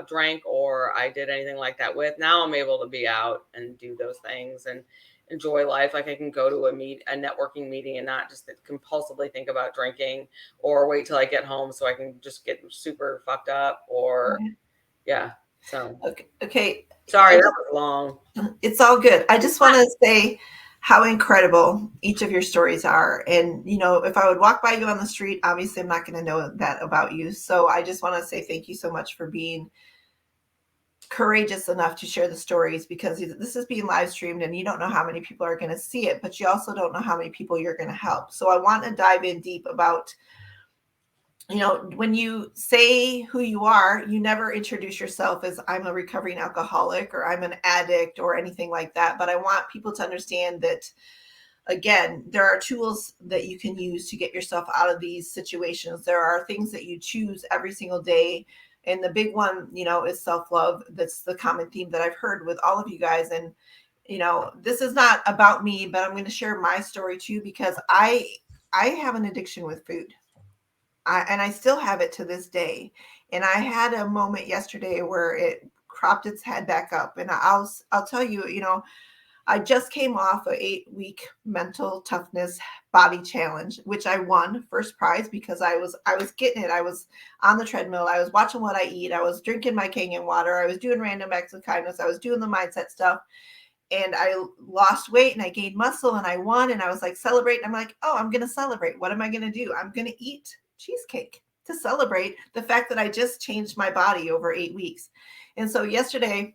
drank or I did anything like that with. Now I'm able to be out and do those things and enjoy life. Like I can go to a networking meeting and not just compulsively think about drinking, or wait till I get home so I can just get super fucked up, or yeah. So Okay. sorry, that was long. It's all good. I just want to say how incredible each of your stories are. And, you know, if I would walk by you on the street, obviously I'm not going to know that about you. So I just want to say thank you so much for being courageous enough to share the stories, because this is being live streamed and you don't know how many people are going to see it, but you also don't know how many people you're going to help. So I want to dive in deep about, you know, when you say who you are, you never introduce yourself as I'm a recovering alcoholic or I'm an addict or anything like that. But I want people to understand that, again, there are tools that you can use to get yourself out of these situations. There are things that you choose every single day. And the big one, you know, is self-love. That's the common theme that I've heard with all of you guys. And, you know, this is not about me, but I'm going to share my story too, because I have an addiction with food. And I still have it to this day. And I had a moment yesterday where it cropped its head back up. And I'll tell you, you know, I just came off an 8-week mental toughness body challenge, which I won first prize because I was getting it. I was on the treadmill. I was watching what I eat. I was drinking my Kangen water. I was doing random acts of kindness. I was doing the mindset stuff. And I lost weight and I gained muscle and I won. And I was like celebrating. I'm like, oh, I'm going to celebrate. What am I going to do? I'm going to eat cheesecake to celebrate the fact that I just changed my body over 8 weeks. And so yesterday,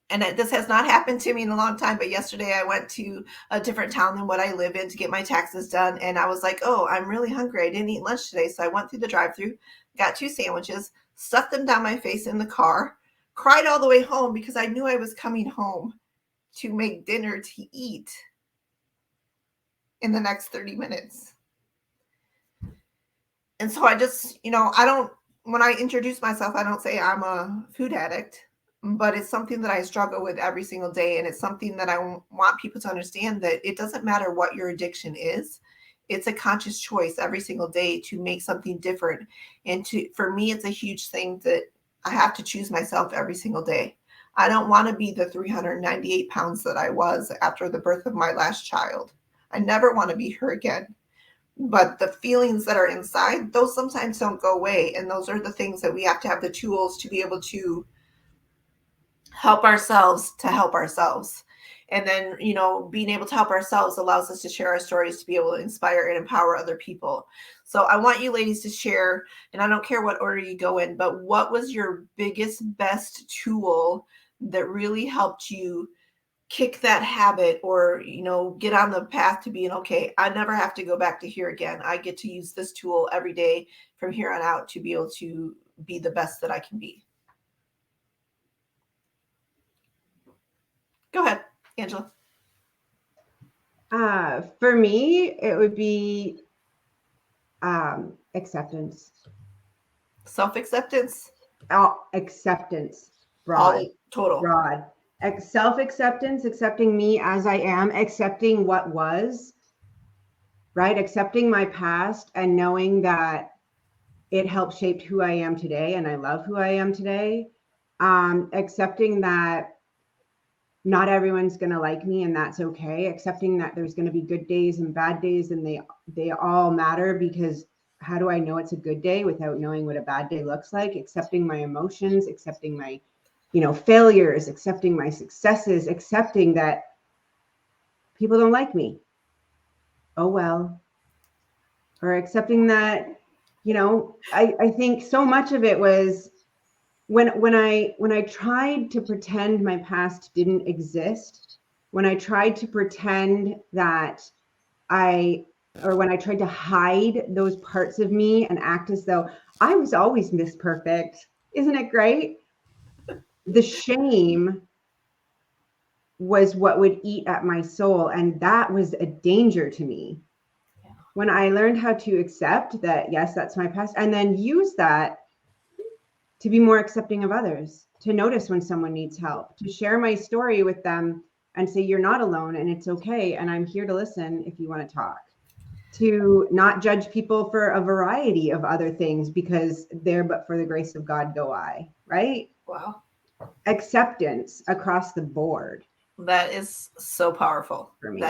and this has not happened to me in a long time, but yesterday I went to a different town than what I live in to get my taxes done. And I was like, oh, I'm really hungry. I didn't eat lunch today. So I went through the drive-thru, got 2 sandwiches, stuffed them down my face in the car, cried all the way home because I knew I was coming home to make dinner to eat in the next 30 minutes. And so I just, you know, when I introduce myself, I don't say I'm a food addict, but it's something that I struggle with every single day. And it's something that I want people to understand, that it doesn't matter what your addiction is. It's a conscious choice every single day to make something different. And for me, it's a huge thing that I have to choose myself every single day. I don't want to be the 398 pounds that I was after the birth of my last child. I never want to be her again. But the feelings that are inside, those sometimes don't go away. And those are the things that we have to have the tools to be able to help ourselves to help ourselves. And then, you know, being able to help ourselves allows us to share our stories, to be able to inspire and empower other people. So I want you ladies to share, and I don't care what order you go in, but what was your biggest, best tool that really helped you kick that habit, or, you know, get on the path to being, okay, I never have to go back to here again. I get to use this tool every day from here on out to be able to be the best that I can be. Go ahead, Angela. For me, it would be acceptance. Self-acceptance. Acceptance. Broad. Total. Broad. Self-acceptance, accepting me as I am, accepting what was, right? Accepting my past and knowing that it helped shape who I am today, and I love who I am today. Accepting that not everyone's going to like me, and that's okay. Accepting that there's going to be good days and bad days, and they all matter, because how do I know it's a good day without knowing what a bad day looks like? Accepting my emotions, accepting my, you know, failures, accepting my successes, accepting that people don't like me. Oh, well. Or accepting that, you know, I think so much of it was when I tried to pretend my past didn't exist, when I tried to pretend that when I tried to hide those parts of me and act as though I was always Miss Perfect. Isn't it great? The shame was what would eat at my soul. And that was a danger to me. Yeah. When I learned how to accept that, yes, that's my past, and then use that to be more accepting of others, to notice when someone needs help, to share my story with them and say, you're not alone and it's okay. And I'm here to listen if you want to talk. To not judge people for a variety of other things because there, but for the grace of God go I, right? Wow. Acceptance across the board. That is so powerful. For me.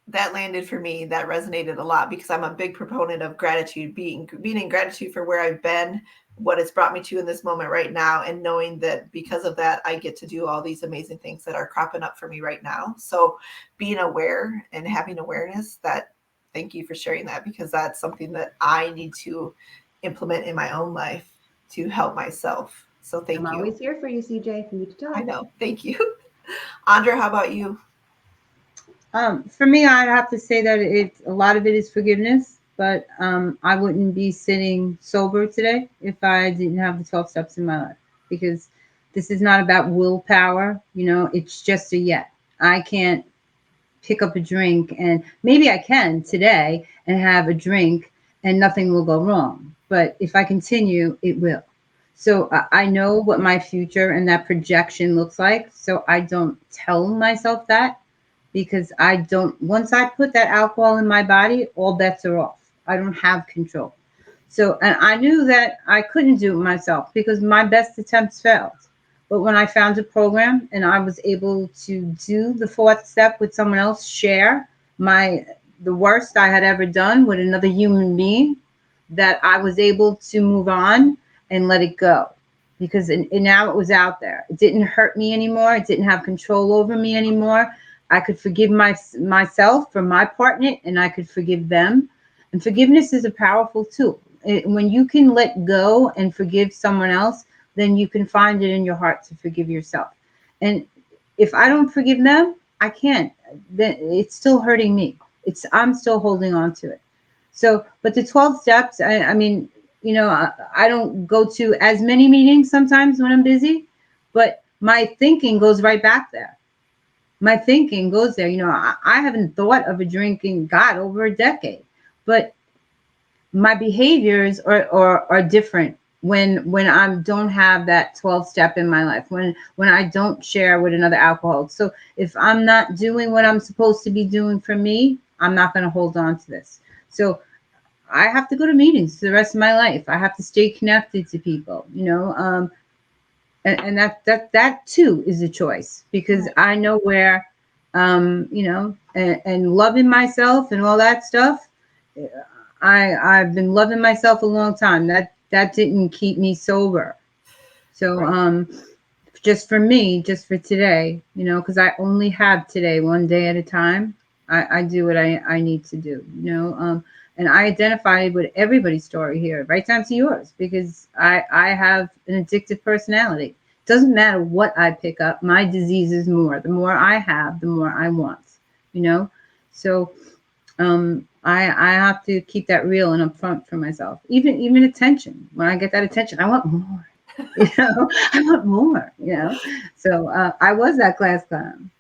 That landed for me. That resonated a lot because I'm a big proponent of gratitude, being in gratitude for where I've been, what it's brought me to in this moment right now, and knowing that because of that, I get to do all these amazing things that are cropping up for me right now. So being aware and having awareness, that, thank you for sharing that, because that's something that I need to implement in my own life to help myself. So thank you. I'm always here for you, CJ, if you need to talk. I know. Thank you. Andra, how about you? For me, I'd have to say that a lot of it is forgiveness, but I wouldn't be sitting sober today if I didn't have the 12 steps in my life, because this is not about willpower. It's just a yet. I can't pick up a drink, and maybe I can today and have a drink and nothing will go wrong. But if I continue, it will. So I know what my future and that projection looks like. So I don't tell myself that, because once I put that alcohol in my body, all bets are off. I don't have control. So, and I knew that I couldn't do it myself because my best attempts failed. But when I found a program and I was able to do the 4th step with someone else, share the worst I had ever done with another human being, that I was able to move on and let it go, because now it was out there. It didn't hurt me anymore. It didn't have control over me anymore. I could forgive myself for my part in it, and I could forgive them. And forgiveness is a powerful tool. When you can let go and forgive someone else, then you can find it in your heart to forgive yourself. And if I don't forgive them, I can't. Then it's still hurting me. I'm still holding on to it. So, but the 12 steps, I mean, I don't go to as many meetings sometimes when I'm busy, but my thinking goes right back there. My thinking goes there. I haven't thought of a drinking God over a decade, but my behaviors are different when I don't have that 12 step in my life, when I don't share with another alcoholic. So if I'm not doing what I'm supposed to be doing for me, I'm not going to hold on to this. So I have to go to meetings for the rest of my life. I have to stay connected to people, and that too is a choice, because I know where, and loving myself and all that stuff. I've been loving myself a long time. That didn't keep me sober. So just for me, just for today, because I only have today, one day at a time. I do what I need to do, and I identify with everybody's story here, right down to yours, because I have an addictive personality. Doesn't matter what I pick up, my disease is more. The more I have, the more I want, So I have to keep that real and upfront for myself. Even attention. When I get that attention, I want more. I want more. So I was that class clown.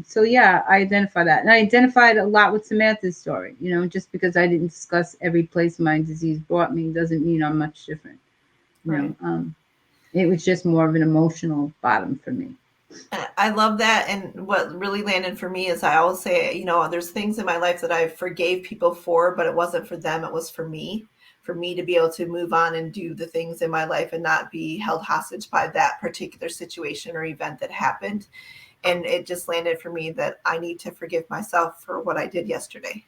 So yeah, I identify that, and I identified a lot with Samantha's story. Just because I didn't discuss every place my disease brought me doesn't mean I'm much different. Right. It was just more of an emotional bottom for me. I love that. And what really landed for me is, I always say, there's things in my life that I forgave people for, but it wasn't for them. It was for me to be able to move on and do the things in my life and not be held hostage by that particular situation or event that happened. And it just landed for me that I need to forgive myself for what I did yesterday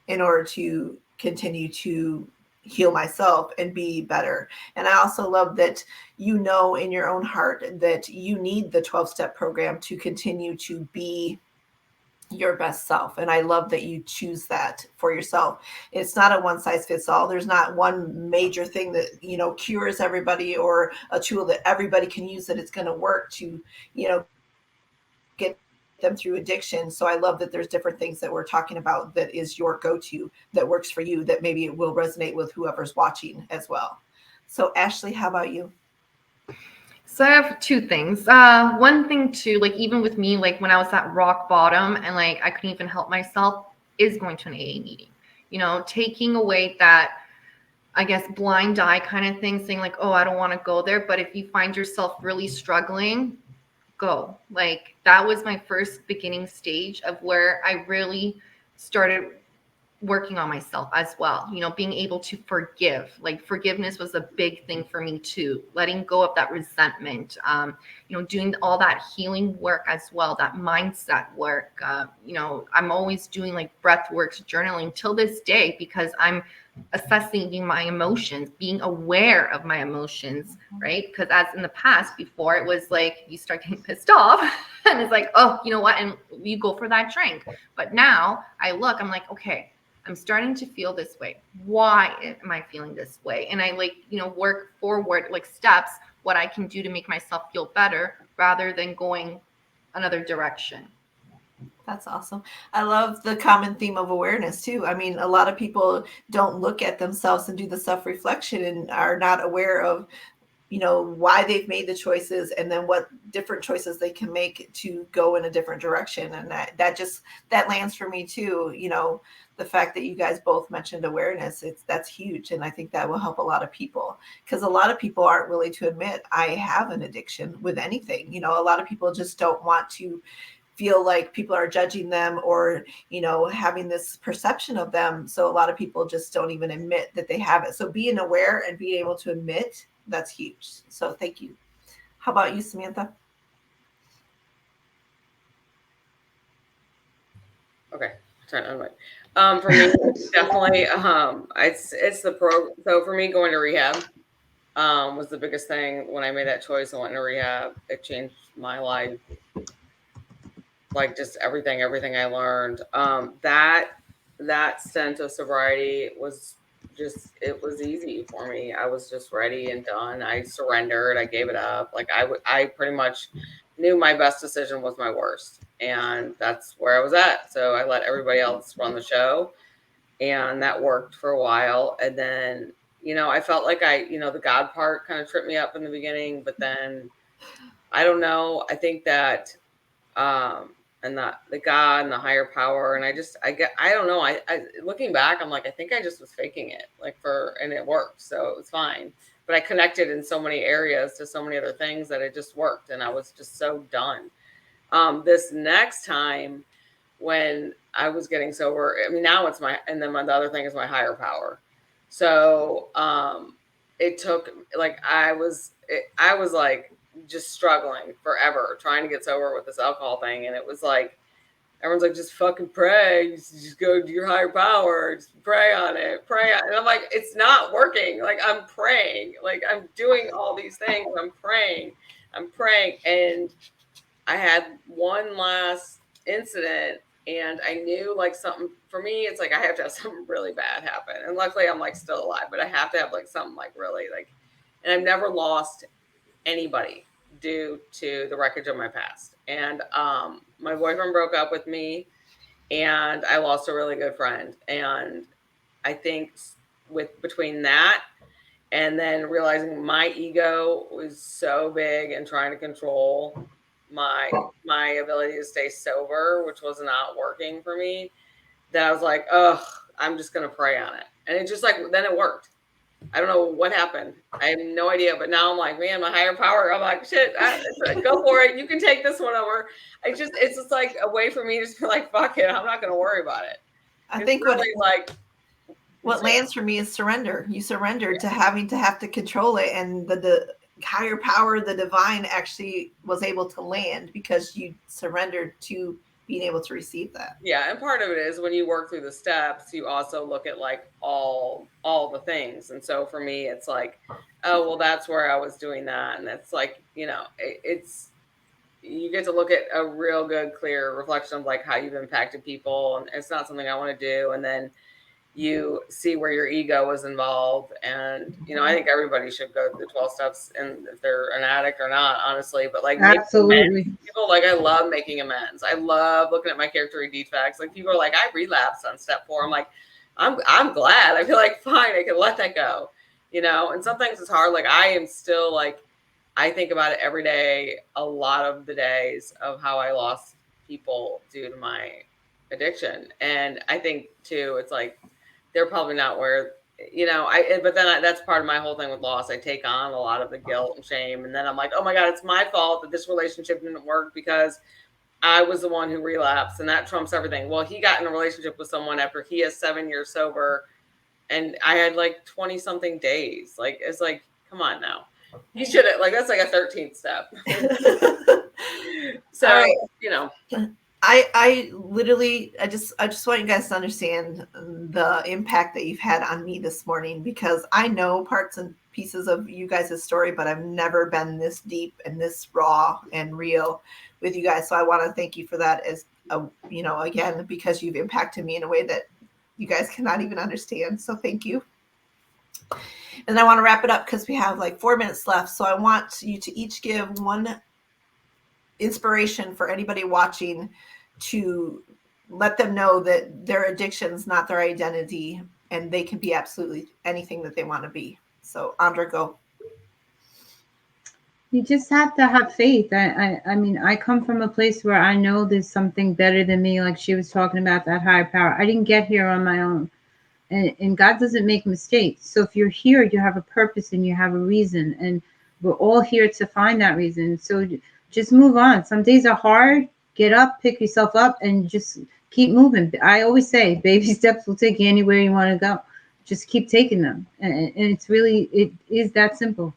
in order to continue to heal myself and be better. And I also love that in your own heart that you need the 12-step program to continue to be your best self. And I love that you choose that for yourself. It's not a one size fits all. There's not one major thing that, cures everybody, or a tool that everybody can use that it's going to work to, get them through addiction. So I love that there's different things that we're talking about that is your go-to, that works for you, that maybe it will resonate with whoever's watching as well. So Ashley, how about you? So I have two things. One thing too, like even with me, like when I was at rock bottom and like I couldn't even help myself, is going to an AA meeting. You know, taking away that, I guess, blind eye kind of thing, saying like, oh, I don't want to go there. But if you find yourself really struggling, go. Like that was my first beginning stage of where I really started working on myself as well, you know, being able to forgive. Like forgiveness was a big thing for me too, letting go of that resentment, you know, doing all that healing work as well, that mindset work. You know, I'm always doing like breath work, journaling till this day, because I'm assessing my emotions, being aware of my emotions, right? Because as in the past, before, it was like you start getting pissed off and it's like, oh, you know what, and you go for that drink. But now I look, I'm like, okay, I'm starting to feel this way. Why am I feeling this way? And I like, you know, work forward, like steps, what I can do to make myself feel better rather than going another direction. That's awesome. I love the common theme of awareness too. I mean, a lot of people don't look at themselves and do the self-reflection and are not aware of, you know, why they've made the choices and then what different choices they can make to go in a different direction. And that lands for me too. You know, the fact that you guys both mentioned awareness, that's huge. And I think that will help a lot of people, because a lot of people aren't willing to admit I have an addiction with anything. You know, a lot of people just don't want to feel like people are judging them or, you know, having this perception of them. So a lot of people just don't even admit that they have it. So being aware and being able to admit, that's huge. So thank you. How about you, Samantha? Okay, turn on mic. For me, it's definitely it's the pro. So for me, going to rehab was the biggest thing. When I made that choice and went to rehab, it changed my life. Like just everything I learned. That stint of sobriety was just, it was easy for me. I was just ready and done. I surrendered. I gave it up. Like I pretty much knew my best decision was my worst, and that's where I was at. So I let everybody else run the show, and that worked for a while. And then, you know, I felt like the God part kind of tripped me up in the beginning, but then I don't know. I think that and the God and the higher power. And I don't know. I looking back, I'm like, I think I just was faking it, and it worked. So it was fine. But I connected in so many areas to so many other things that it just worked. And I was just so done. This next time when I was getting sober, I mean, now it's the other thing is my higher power. So, it took, I was like, just struggling forever trying to get sober with this alcohol thing. And it was like, everyone's like, just fucking pray, just go to your higher power, just pray on it. And I'm like, it's not working. Like I'm praying, like I'm doing all these things. I'm praying. And I had one last incident, and I knew like something for me, it's like, I have to have something really bad happen. And luckily I'm like still alive, but I have to have like something like really and I've never lost anybody due to the wreckage of my past. And my boyfriend broke up with me, and I lost a really good friend. And I think between that and then realizing my ego was so big and trying to control my ability to stay sober, which was not working for me, that I was like, oh, I'm just gonna pray on it. And it just then it worked. I don't know what happened. I have no idea. But now I'm like, man, my higher power. I'm like, shit, go for it. You can take this one over. It's just like a way for me to just be like, fuck it. I'm not going to worry about it. I think really what lands for me is surrender. You surrendered to having to have to control it. And the higher power, the divine, actually was able to land because you surrendered to being able to receive that. Yeah. And part of it is when you work through the steps, you also look at like all the things. And so for me, it's like, oh, well, that's where I was doing that. And it's like, you know, you get to look at a real good, clear reflection of like how you've impacted people. And it's not something I want to do. And then you see where your ego was involved. And, you know, I think everybody should go through the 12 steps, and if they're an addict or not, honestly, but like making amends. Absolutely. People like, I love making amends. I love looking at my character defects. Like people are like, I relapsed on step 4. I'm like, I'm glad. I feel like, fine, I can let that go, you know? And sometimes it's hard. Like I am still like, I think about it every day, a lot of the days of how I lost people due to my addiction. And I think too, it's like, they're probably not where, you know, but then that's part of my whole thing with loss. I take on a lot of the guilt and shame. And then I'm like, oh my God, it's my fault that this relationship didn't work because I was the one who relapsed, and that trumps everything. Well, he got in a relationship with someone after he is 7 years sober, and I had like 20 something days. Like, it's like, come on now. You should have, like, that's like a 13th step. So, right. you know, I literally, I just want you guys to understand the impact that you've had on me this morning, because I know parts and pieces of you guys' story, but I've never been this deep and this raw and real with you guys. So I want to thank you for that, as you know, again, because you've impacted me in a way that you guys cannot even understand. So thank you. And I want to wrap it up because we have like 4 minutes left. So I want you to each give one inspiration for anybody watching, to let them know that their addiction is not their identity, and they can be absolutely anything that they want to be. So Andra, go. You just have to have faith. I mean, I come from a place where I know there's something better than me, like she was talking about, that higher power. I didn't get here on my own. And God doesn't make mistakes. So if you're here, you have a purpose and you have a reason. And we're all here to find that reason. So just move on. Some days are hard. Get up, pick yourself up, and just keep moving. I always say, baby steps will take you anywhere you want to go. Just keep taking them. And it's really, it is that simple.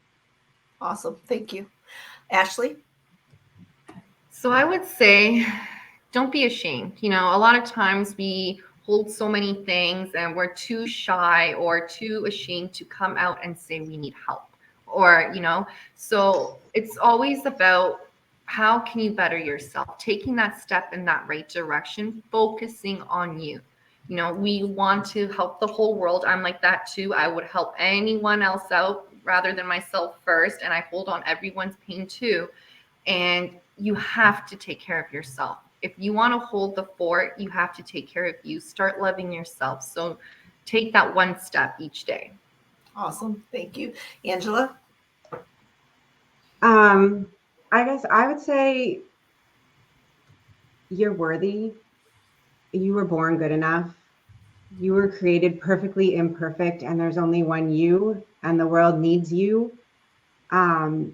Awesome. Thank you. Ashley? So I would say, don't be ashamed. You know, a lot of times we hold so many things and we're too shy or too ashamed to come out and say we need help, or, you know, so it's always about how can you better yourself, taking that step in that right direction, focusing on you. You know, we want to help the whole world. I'm like that too. I would help anyone else out rather than myself first. And I hold on everyone's pain too. And you have to take care of yourself. If you want to hold the fort, you have to take care of you. Start loving yourself. So take that one step each day. Awesome. Thank you. Angela? I guess I would say you're worthy. You were born good enough. You were created perfectly imperfect, and there's only one you, and the world needs you. And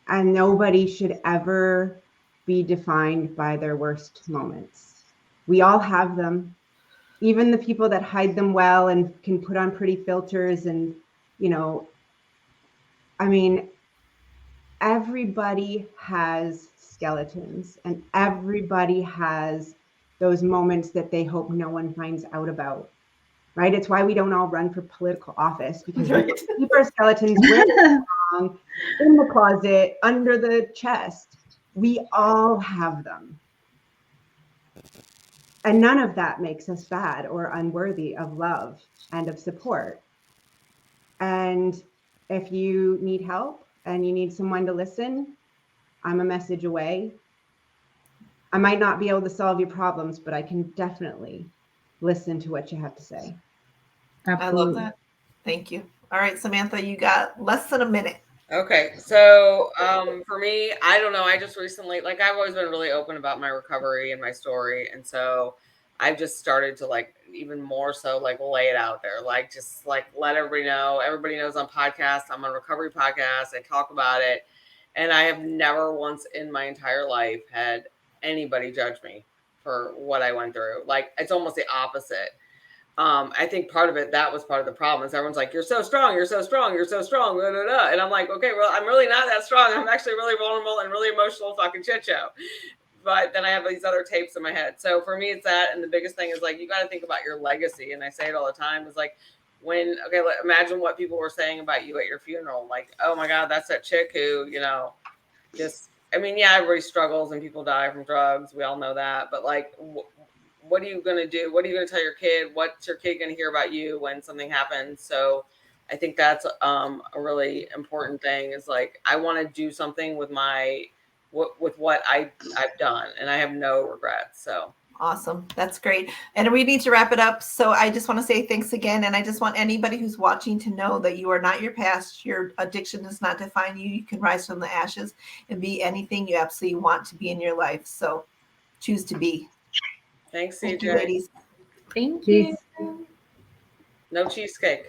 nobody should ever be defined by their worst moments. We all have them. Even the people that hide them well and can put on pretty filters, and, you know, I mean, everybody has skeletons, and everybody has those moments that they hope no one finds out about, right? It's why we don't all run for political office, because we keep our skeletons where they belong, in the closet, under the chest. We all have them. And none of that makes us bad or unworthy of love and of support. And if you need help and you need someone to listen, I'm a message away. I might not be able to solve your problems, but I can definitely listen to what you have to say. Absolutely. I love that. Thank you. All right, Samantha, you got less than a minute. okay. So for me, I don't know. I just recently, like, I've always been really open about my recovery and my story. And so I've just started to, like, even more so, like, lay it out there, like, just like let everybody know. Everybody knows on podcasts, I'm on a recovery podcast. I talk about it. And I have never once in my entire life had anybody judge me for what I went through. Like, it's almost the opposite. I think part of it, that was part of the problem, is everyone's like, you're so strong, you're so strong, you're so strong. Blah, blah, blah. And I'm like, okay, well, I'm really not that strong. I'm actually really vulnerable and really emotional fucking shit show. But then I have these other tapes in my head. So for me, it's that. And the biggest thing is, like, you got to think about your legacy. And I say it all the time, is like, imagine what people were saying about you at your funeral. Like, oh my God, that's that chick who, you know, just, I mean, yeah, everybody struggles and people die from drugs. We all know that. But like, what are you going to do? What are you going to tell your kid? What's your kid going to hear about you when something happens? So I think that's a really important thing, is like, I want to do something with what I've done, and I have no regrets. So Awesome. That's great. And we need to wrap it up. So I just want to say thanks again. And I just want anybody who's watching to know that you are not your past. Your addiction does not define you. You can rise from the ashes and be anything you absolutely want to be in your life. So choose to be. thanks, Thank you, CJ. ladies. Thank Peace. you. No cheesecake.